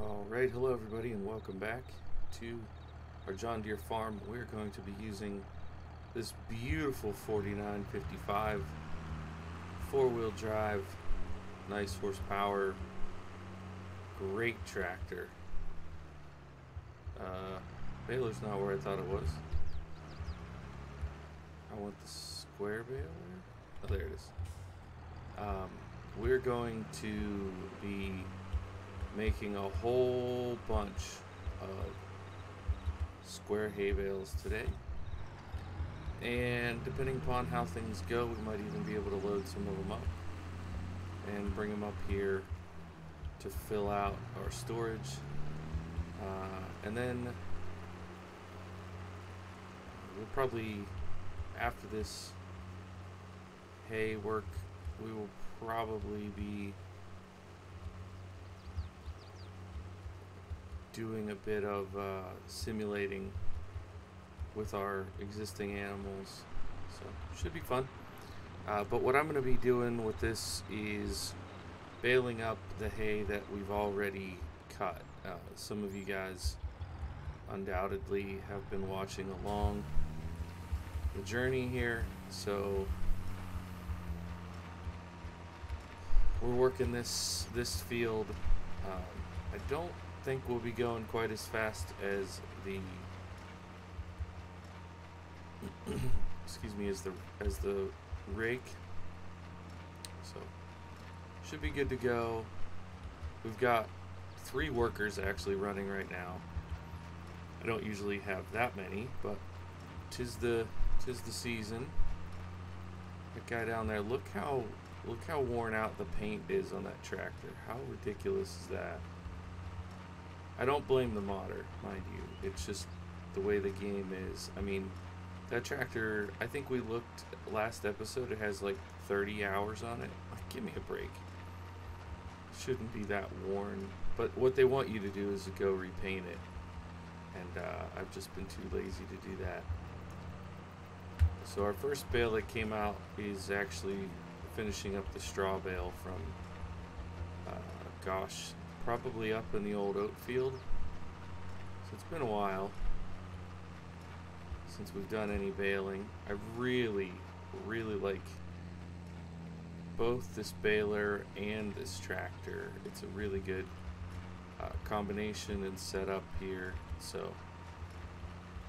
Alright, hello everybody and welcome back to our John Deere Farm. We're going to be using this beautiful 4955 four-wheel drive, nice horsepower, great tractor. Baler's not where I thought it was. I want the square baler. Oh, there it is. We're going to be making a whole bunch of square hay bales today, and depending upon how things go, we might even be able to load some of them up and bring them up here to fill out our storage, and then we'll probably, after this hay work, we will probably be doing a bit of simulating with our existing animals, so should be fun. But what I'm going to be doing with this is baling up the hay that we've already cut. Some of you guys undoubtedly have been watching along the journey here, so we're working this field. I don't think we'll be going quite as fast as the excuse me, as the rake, so should be good to go. We've got 3 workers actually running right now. I don't usually have that many, but tis the season. That guy down there, look how worn out the paint is on that tractor. How ridiculous is that? I don't blame the modder, mind you. It's just the way the game is. I mean, that tractor, I think we looked last episode, it has like 30 hours on it. Like, give me a break. Shouldn't be that worn. But what they want you to do is to go repaint it. And I've just been too lazy to do that. So our first bale that came out is actually finishing up the straw bale from, gosh, probably up in the old oat field. So it's been a while since we've done any baling. I really like both this baler and this tractor. It's a really good combination and setup here. So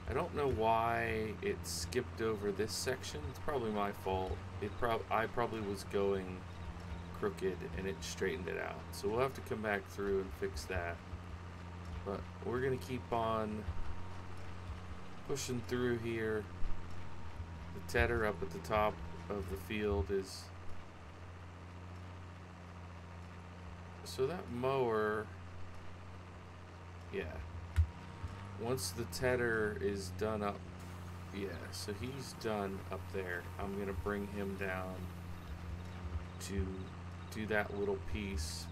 I don't know why it skipped over this section. It's probably my fault. I probably was going crooked and it straightened it out, so we'll have to come back through and fix that. But we're gonna keep on pushing through here. The tedder up at the top of the field is, so that mower, yeah, once the tedder is done up, yeah, so he's done up there, I'm gonna bring him down to do that little piece.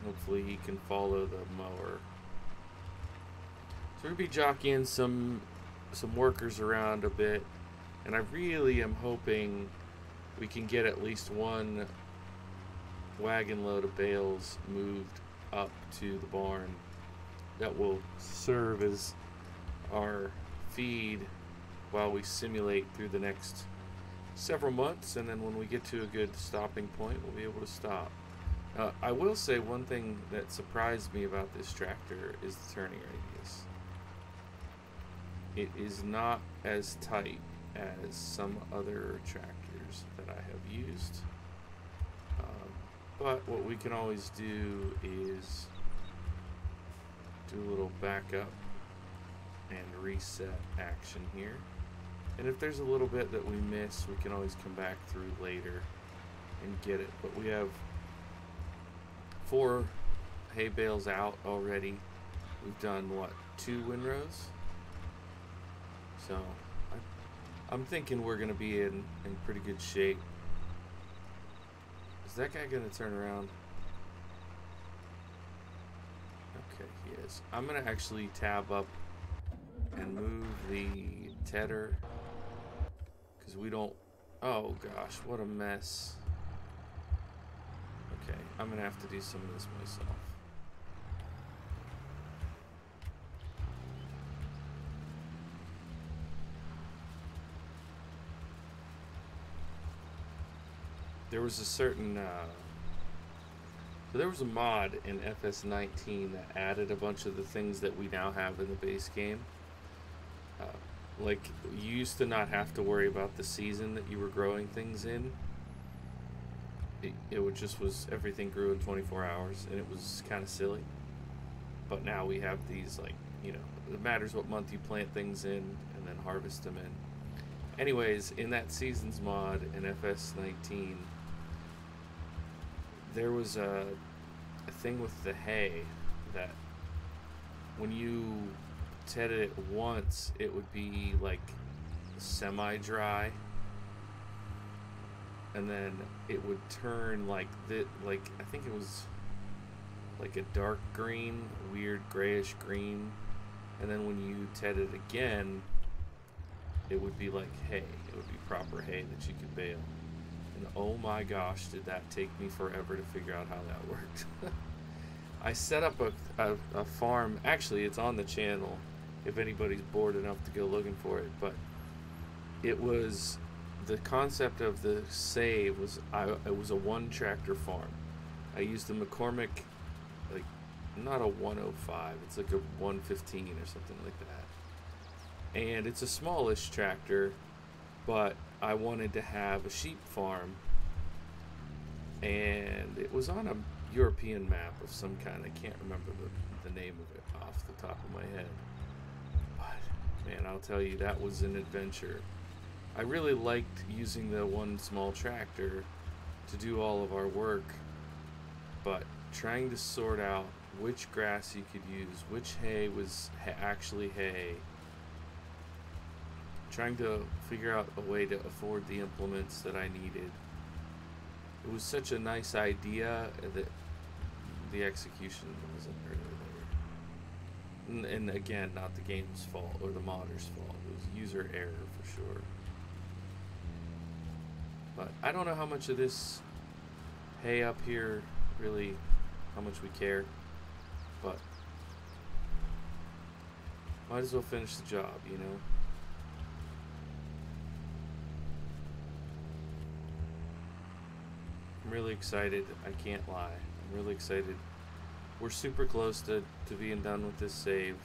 Hopefully he can follow the mower. So we're gonna be jockeying some workers around a bit, and I really am hoping we can get at least one wagon load of bales moved up to the barn that will serve as our feed while we simulate through the next several months, and then when we get to a good stopping point, we'll be able to stop. I will say one thing that surprised me about this tractor is the turning radius. It is not as tight as some other tractors that I have used, but what we can always do is do a little backup and reset action here. And if there's a little bit that we miss, we can always come back through later and get it. But we have 4 hay bales out already. We've done, what, 2 windrows? So I'm thinking we're going to be in pretty good shape. Is that guy going to turn around? Okay, he is. I'm going to actually tab up and move the tedder, because we don't, oh gosh, what a mess. Okay, I'm gonna have to do some of this myself. there was a certain so there was a mod in FS19 that added a bunch of the things that we now have in the base game. Like, you used to not have to worry about the season that you were growing things in. It just was, everything grew in 24 hours, and it was kind of silly. But now we have these, like, you know, it matters what month you plant things in and then harvest them in. Anyways, in that seasons mod in FS19, there was a thing with the hay that when you tedded it once, it would be like semi-dry, and then it would turn like like I think it was like a dark green, weird grayish green, and then when you tedded it again, it would be like hay. It would be proper hay that you could bale. And oh my gosh, did that take me forever to figure out how that worked. I set up a farm. Actually, it's on the channel if anybody's bored enough to go looking for it. But it was, the concept of the save was, it was a one tractor farm. I used a McCormick, like, not a 105, it's like a 115 or something like that. And it's a smallish tractor, but I wanted to have a sheep farm, and it was on a European map of some kind. I can't remember the name of it off the top of my head, but man, I'll tell you, that was an adventure. I really liked using the one small tractor to do all of our work, but trying to sort out which grass you could use, which hay was actually hay, trying to figure out a way to afford the implements that I needed. It was such a nice idea that the execution wasn't really there. And again, not the game's fault or the modder's fault. It was user error for sure. But I don't know how much of this hay up here really, how much we care. But might as well finish the job, you know? I'm really excited. I can't lie. I'm really excited. We're super close to being done with this save.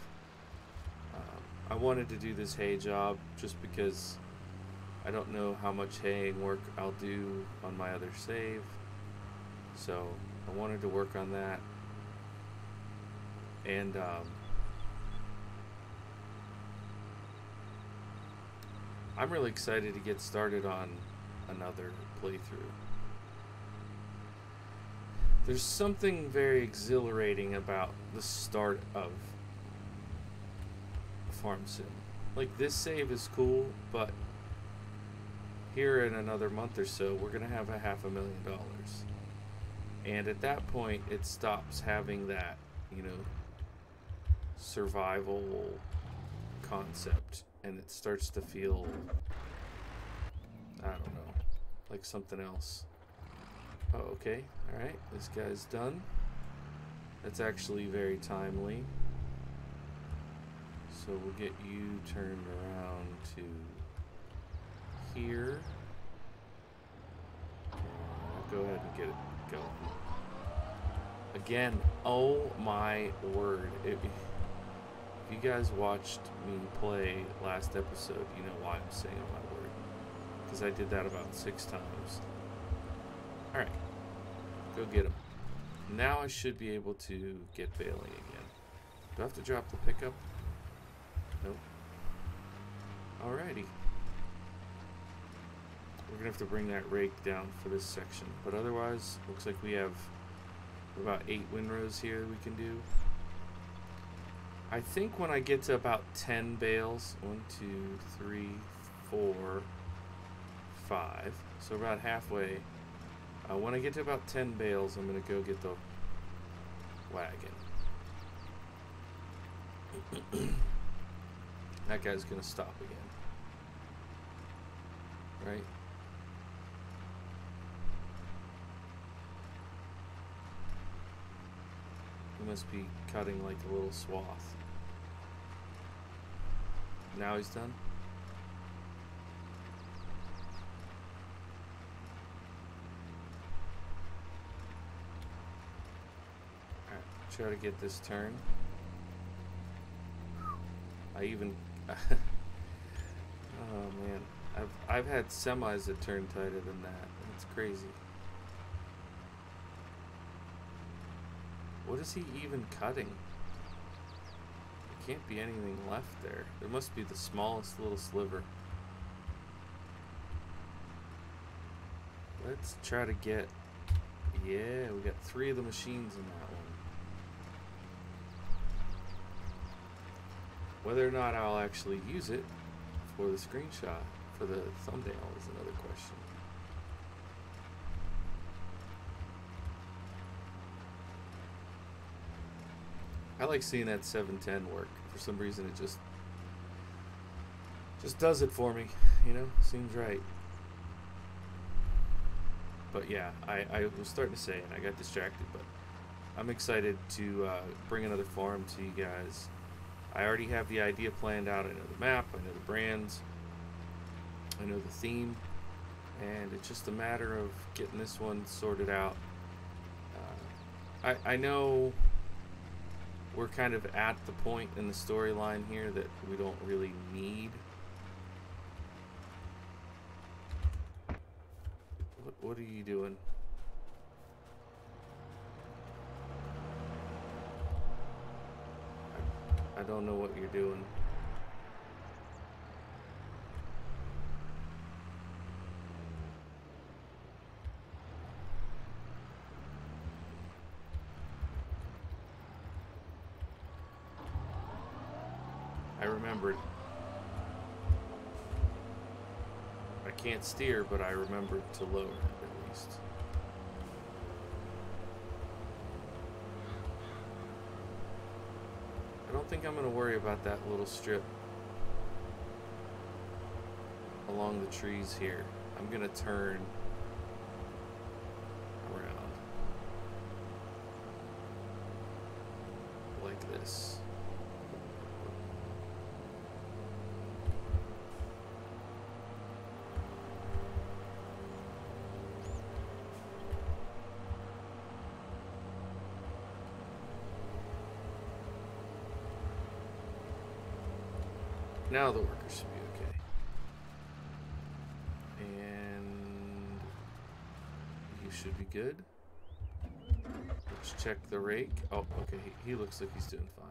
I wanted to do this hay job just because I don't know how much haying work I'll do on my other save. So I wanted to work on that. And I'm really excited to get started on another playthrough. There's something very exhilarating about the start of Farm Sim. Like, this save is cool, but here in another month or so, we're gonna have $500,000. And at that point, it stops having that, you know, survival concept, and it starts to feel, I don't know, like something else. Oh, okay. Alright, this guy's done. That's actually very timely. So we'll get you turned around to here. Go ahead and get it going. Again, oh my word. If you guys watched me play last episode, you know why I'm saying oh my word. Because I did that about 6 times. Alright, go get him. Now I should be able to get Baling again. Do I have to drop the pickup? Nope. Alrighty. We're gonna have to bring that rake down for this section. But otherwise, looks like we have about 8 windrows here we can do. I think when I get to about 10 bales, 1, 2, 3, 4, 5, so about halfway. When I get to about 10 bales, I'm going to go get the wagon. That guy's going to stop again. Right? He must be cutting like a little swath. Now he's done? Try to get this turn. I even oh man, I've had semis that turn tighter than that. It's crazy. What is he even cutting? There can't be anything left there. There must be the smallest little sliver. Let's try to get, yeah, we got 3 of the machines in that one. Whether or not I'll actually use it for the screenshot, for the thumbnail, is another question. I like seeing that 710 work. For some reason it just does it for me, you know? Seems right. But yeah, I was starting to say, and I got distracted, but I'm excited to bring another farm to you guys. I already have the idea planned out. I know the map, I know the brands, I know the theme, and it's just a matter of getting this one sorted out. I know we're kind of at the point in the storyline here that we don't really need. What are you doing? I don't know what you're doing. I remembered. I can't steer, but I remembered to lower it at least. I don't think I'm going to worry about that little strip along the trees here. I'm going to turn around like this. Now the workers should be okay. And you should be good. Let's check the rake. Oh, okay. He looks like he's doing fine.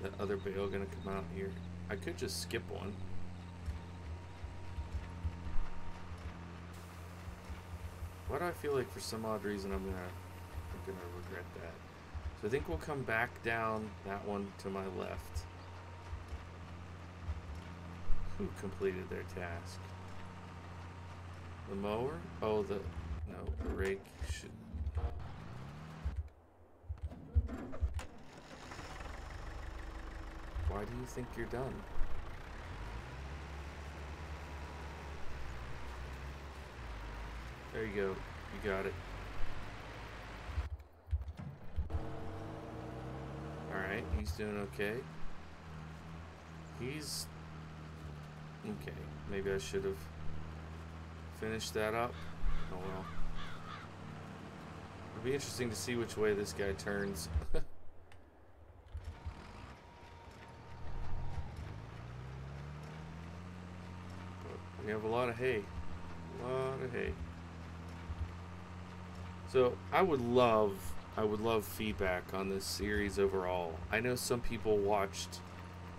That other bale gonna come out here. I could just skip one. Why do I feel like for some odd reason I'm gonna regret that? So I think we'll come back down that one to my left. Who completed their task? The mower? Oh, the rake should. Why do you think you're done? There you go. You got it. Alright, he's doing okay. He's... okay. Maybe I should have finished that up. Oh well. It'll be interesting to see which way this guy turns. We have a lot of hay. A lot of hay. So I would love feedback on this series overall. I know some people watched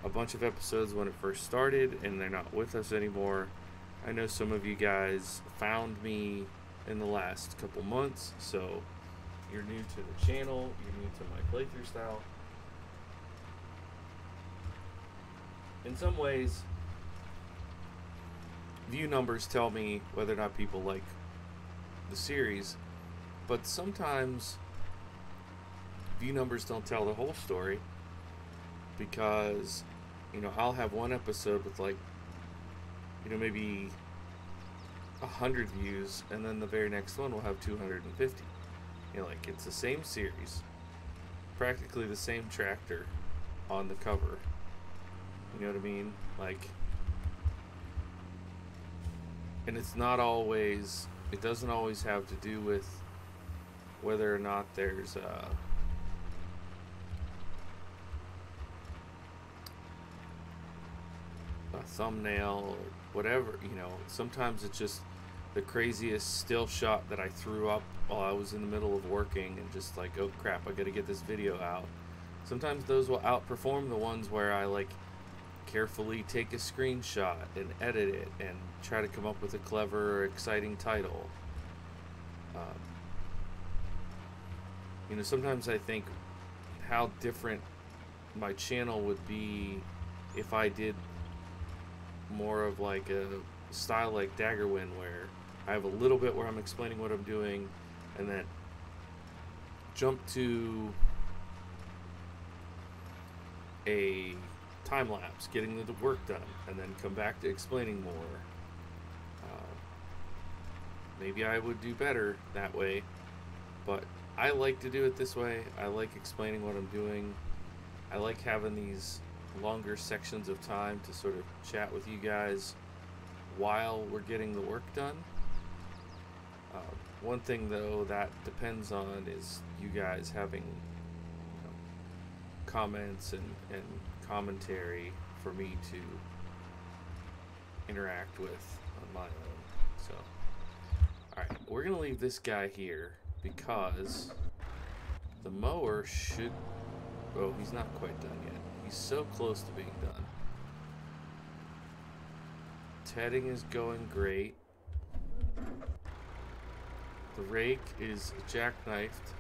a bunch of episodes when it first started and they're not with us anymore. I know some of you guys found me in the last couple months, so you're new to the channel, you're new to my playthrough style. In some ways, view numbers tell me whether or not people like the series. But sometimes view numbers don't tell the whole story, because, you know, I'll have one episode with like, you know, maybe 100 views, and then the very next one will have 250. You know, like, it's the same series, practically the same tractor on the cover. You know what I mean? Like, And it's not always, it doesn't always have to do with whether or not there's a thumbnail or whatever, you know. Sometimes it's just the craziest still shot that I threw up while I was in the middle of working and just like, oh crap, I gotta get this video out. Sometimes those will outperform the ones where I like carefully take a screenshot and edit it and try to come up with a clever or exciting title. You know, sometimes I think how different my channel would be if I did more of like a style like Daggerwin, where I have a little bit where I'm explaining what I'm doing and then jump to a time lapse getting the work done and then come back to explaining more. Maybe I would do better that way, but I like to do it this way. I like explaining what I'm doing. I like having these longer sections of time to sort of chat with you guys while we're getting the work done. One thing though that depends on is you guys having, you know, comments and commentary for me to interact with on my own. So alright, we're gonna leave this guy here because the mower should, oh, he's not quite done yet. He's so close to being done. Tedding is going great. The rake is jackknifed.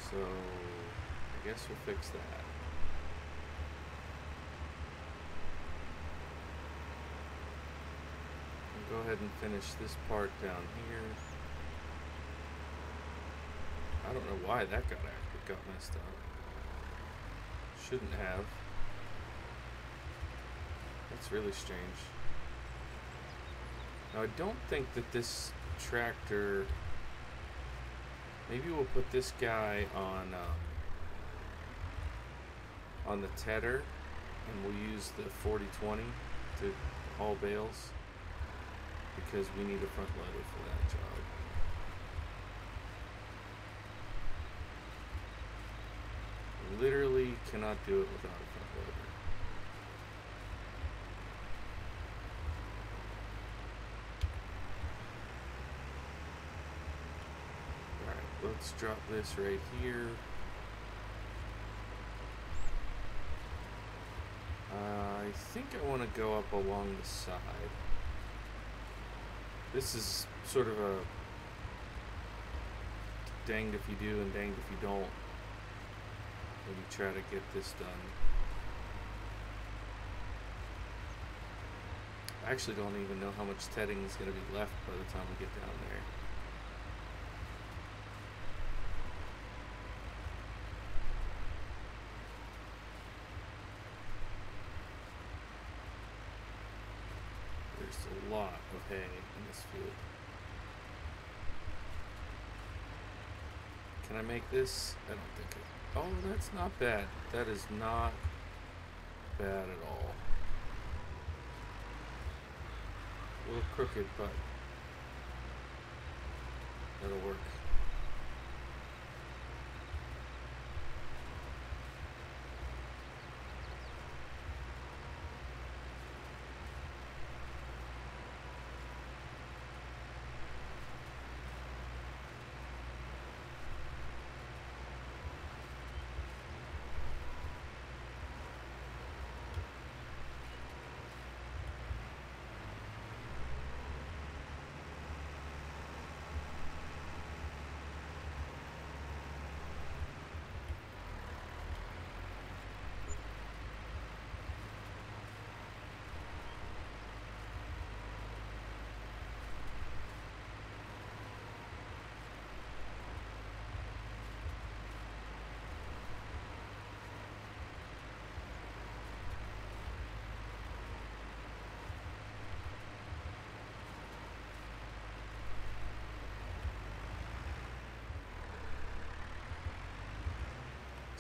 So I guess we'll fix that. Go ahead and finish this part down here. I don't know why that got messed up. Shouldn't have. That's really strange. Now I don't think that this tractor. Maybe we'll put this guy on the tedder, and we'll use the 4020 to haul bales, because we need a front loader for that job. Literally cannot do it without a front loader. Alright, let's drop this right here. I think I want to go up along the side. This is sort of a danged if you do and danged if you don't. Maybe try to get this done. I actually don't even know how much tedding is going to be left by the time we get down there. There's a lot of hay in this field. Can I make this? I don't think it. Oh, that's not bad. That is not bad at all. A little crooked, but that'll work.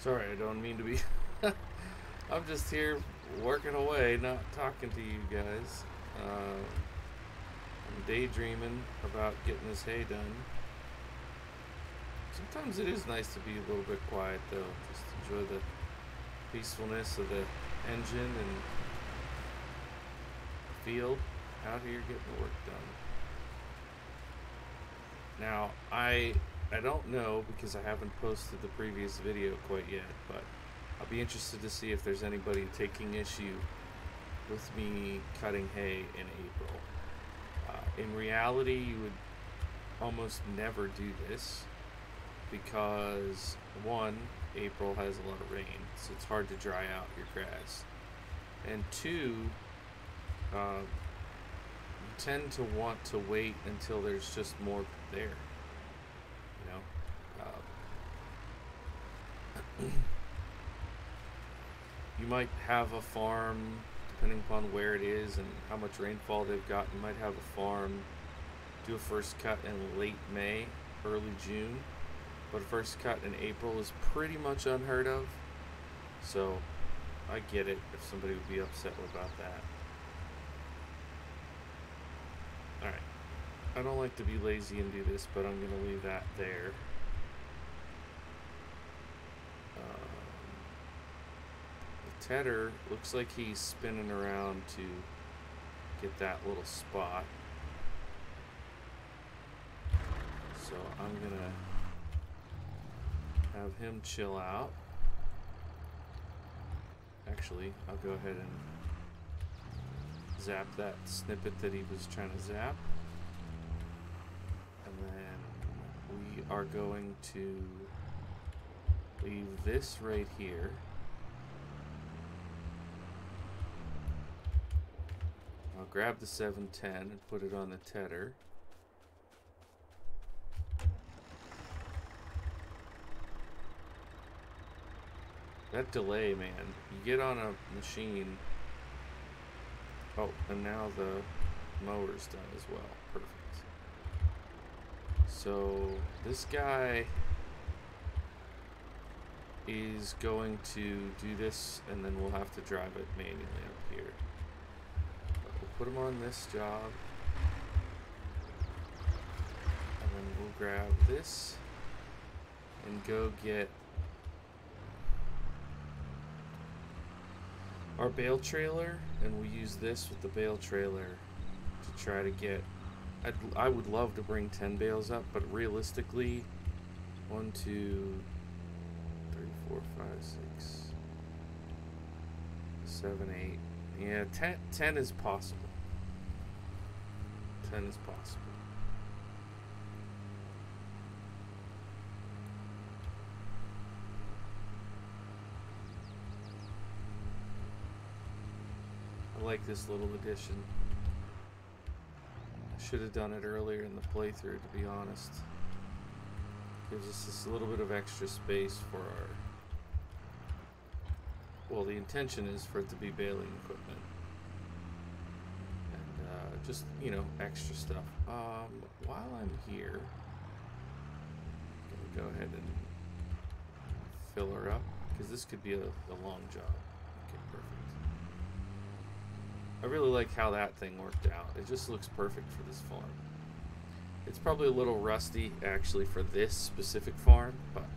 Sorry, I don't mean to be I'm just here working away, not talking to you guys. I'm daydreaming about getting this hay done. Sometimes it is nice to be a little bit quiet, though. Just enjoy the peacefulness of the engine and field out here getting the work done. Now, I don't know because I haven't posted the previous video quite yet, but I'll be interested to see if there's anybody taking issue with me cutting hay in April. In reality, you would almost never do this because, one, April has a lot of rain, so it's hard to dry out your grass. And two, you tend to want to wait until there's just more there. You know? You might have a farm, depending upon where it is and how much rainfall they've got, you might have a farm do a first cut in late May, early June, but a first cut in April is pretty much unheard of. So I get it if somebody would be upset about that. Alright, I don't like to be lazy and do this, but I'm going to leave that there. The tedder looks like he's spinning around to get that little spot. So I'm going to have him chill out. Actually, I'll go ahead and zap that snippet that he was trying to zap. And then we are going to leave this right here. I'll grab the 710 and put it on the tedder. That delay, man. You get on a machine. Oh, and now the mower's done as well. Perfect. So this guy is going to do this, and then we'll have to drive it manually up here. We'll put him on this job, and then we'll grab this and go get our bale trailer, and we use this with the bale trailer to try to get, I would love to bring 10 bales up, but realistically 1, 2, 3, 4, 5, 6, 7, 8, yeah, 10 is possible. 10 is possible. I like this little addition. I should have done it earlier in the playthrough, to be honest. Gives us this little bit of extra space for our... Well, the intention is for it to be baling equipment. And just, you know, extra stuff. While I'm here, I'm going to go ahead and fill her up, because this could be a long job. Okay, perfect. I really like how that thing worked out. It just looks perfect for this farm. It's probably a little rusty actually for this specific farm, but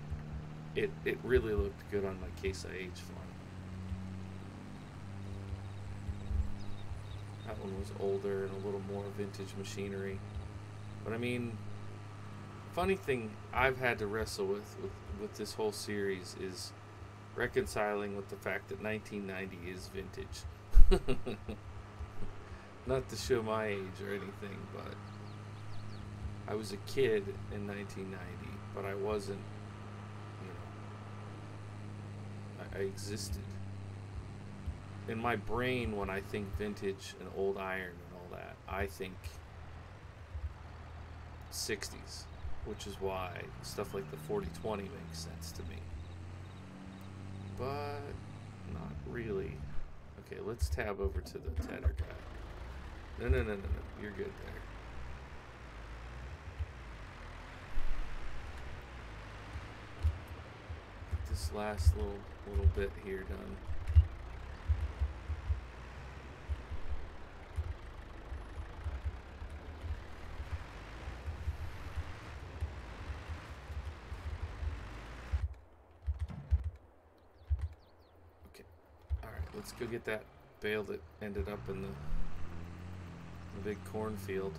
it really looked good on my Case IH farm. That one was older and a little more vintage machinery. But I mean, funny thing I've had to wrestle with this whole series is reconciling with the fact that 1990 is vintage. Not to show my age or anything, but I was a kid in 1990, but I wasn't, you know, I existed. In my brain, when I think vintage and old iron and all that, I think 60s, which is why stuff like the 40-20 makes sense to me. But not really. Okay, let's tab over to the tedder guy. No, you're good there. Get this last little bit here done. let's go get that bale that ended up in the big cornfield.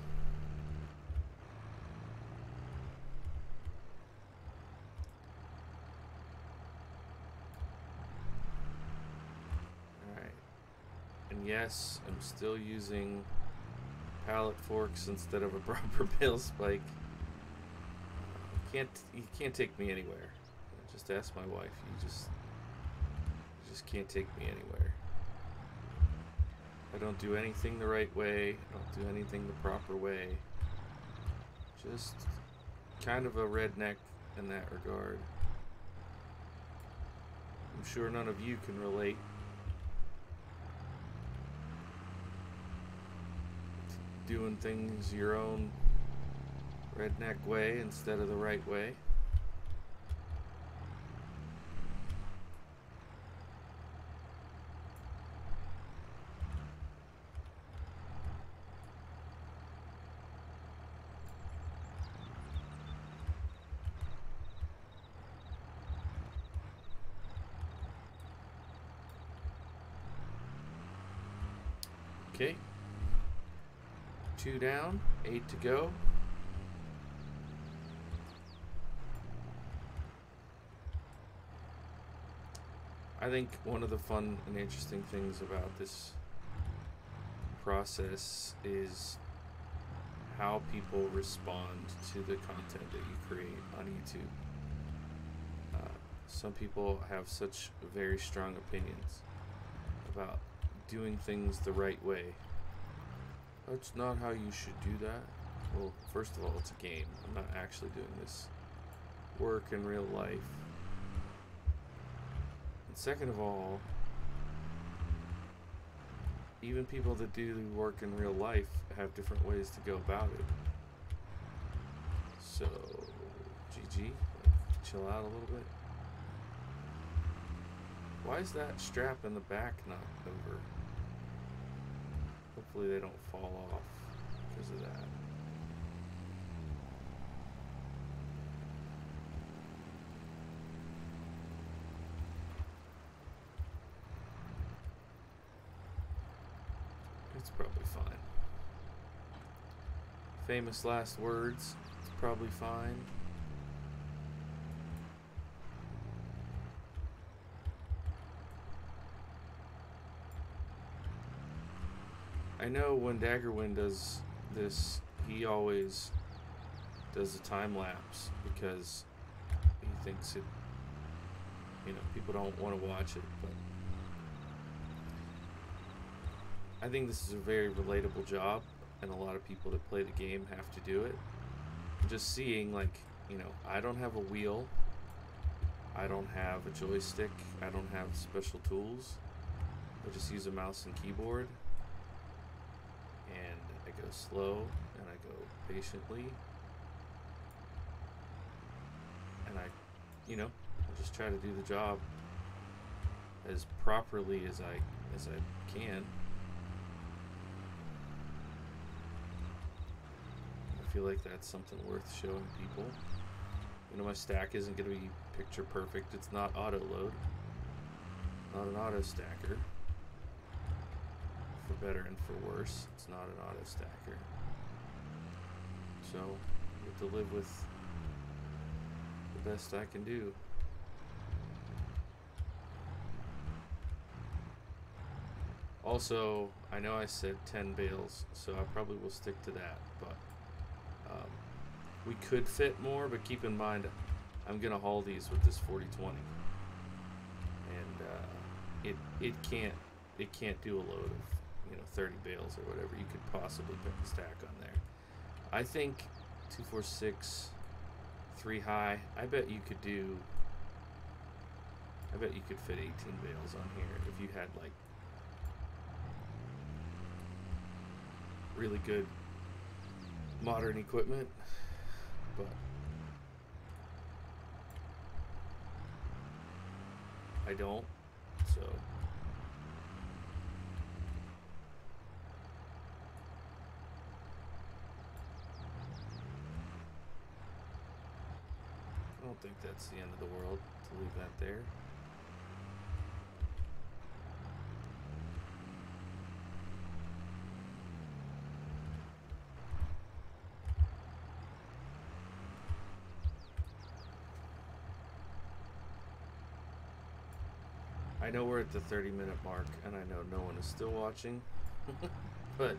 Alright. And yes, I'm still using pallet forks instead of a proper bale spike. You can't take me anywhere. Just ask my wife. You just can't take me anywhere. I don't do anything the right way. I don't do anything the proper way. Just kind of a redneck in that regard. I'm sure none of you can relate. Doing things your own redneck way instead of the right way. Okay. 2 down, 8 to go. I think one of the fun and interesting things about this process is how people respond to the content that you create on YouTube. Some people have such very strong opinions about doing things the right way. That's not how you should do that. Well, first of all, it's a game. I'm not actually doing this work in real life. And second of all, even people that do work in real life have different ways to go about it. So, GG, chill out a little bit. Why is that strap in the back not over? Hopefully they don't fall off because of that. It's probably fine. Famous last words. It's probably fine. I know when Daggerwind does this, he always does a time lapse because he thinks it, people don't want to watch it, but I think this is a very relatable job, and a lot of people that play the game have to do it. Just seeing, I don't have a wheel, I don't have a joystick, I don't have special tools. I just use a mouse and keyboard, and I go slow, and I go patiently, and I just try to do the job as properly as I can. I feel like that's something worth showing people. My stack isn't going to be picture perfect. It's not auto load, not an auto stacker. For better and for worse, it's not an auto stacker. So you have to live with the best I can do. Also, I know I said 10 bales, so I probably will stick to that, but we could fit more, but keep in mind I'm gonna haul these with this 40/20, and it can't do a load of 30 bales or whatever you could possibly put the stack on there. I think 246 3 high. I bet you could fit 18 bales on here if you had really good modern equipment, but I don't, so I don't think that's the end of the world to leave that there. I know we're at the 30-minute mark, and I know no one is still watching. But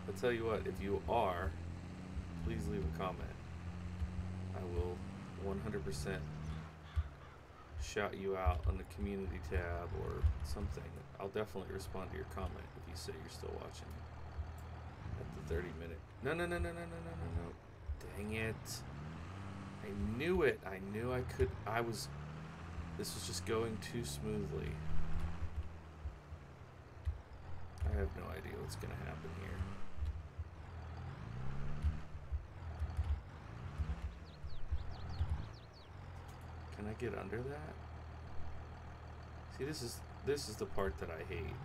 I'll tell you what, if you are, please leave a comment. I will 100% shout you out on the community tab or something. I'll definitely respond to your comment if you say you're still watching at the 30-minute. No. Dang it. I knew it. I knew I could. This was just going too smoothly. I have no idea what's going to happen here. Can I get under that? See, this is the part that I hate.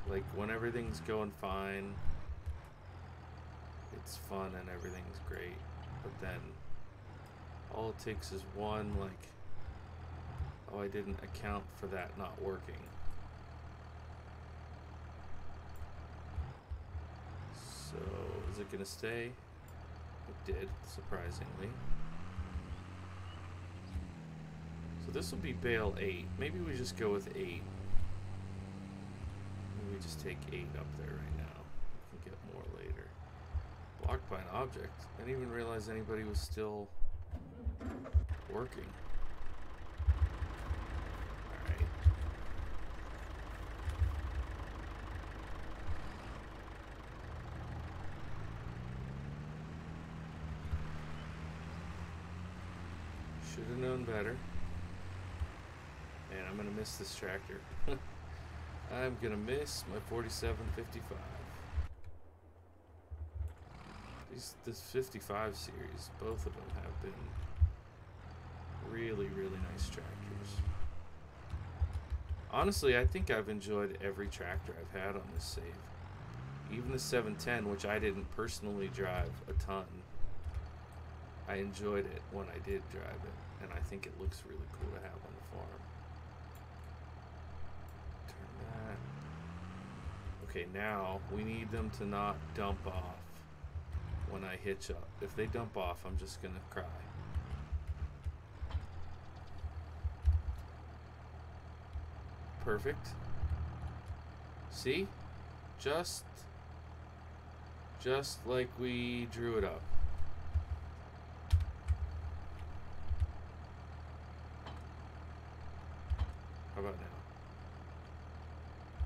Like, when everything's going fine, it's fun and everything's great, but then all it takes is one, like, oh, I didn't account for that not working. So, is it gonna stay? It did, surprisingly. So this will be bale 8. Maybe we just go with 8. Maybe we just take 8 up there right now. We can get more later. Blocked by an object. I didn't even realize anybody was still working. Alright. Should have known better. Man, I'm gonna miss this tractor. I'm gonna miss my 4755. This 55 series, both of them have been really, really nice tractors. Honestly, I think I've enjoyed every tractor I've had on this save. Even the 710, which I didn't personally drive a ton. I enjoyed it when I did drive it, and I think it looks really cool to have on the farm. Turn that. Okay, now we need them to not dump off when I hitch up. If they dump off, I'm just gonna cry. Perfect. See? Just like we drew it up. How about now?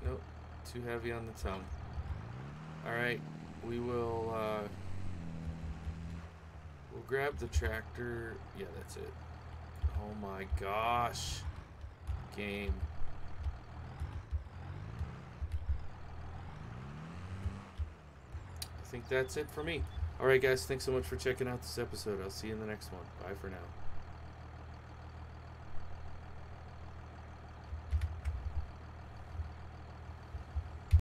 Nope. Too heavy on the tongue. Alright. We will, we'll grab the tractor. Yeah, that's it. Oh my gosh. Game. I think that's it for me. Alright guys, thanks so much for checking out this episode. I'll see you in the next one. Bye for now.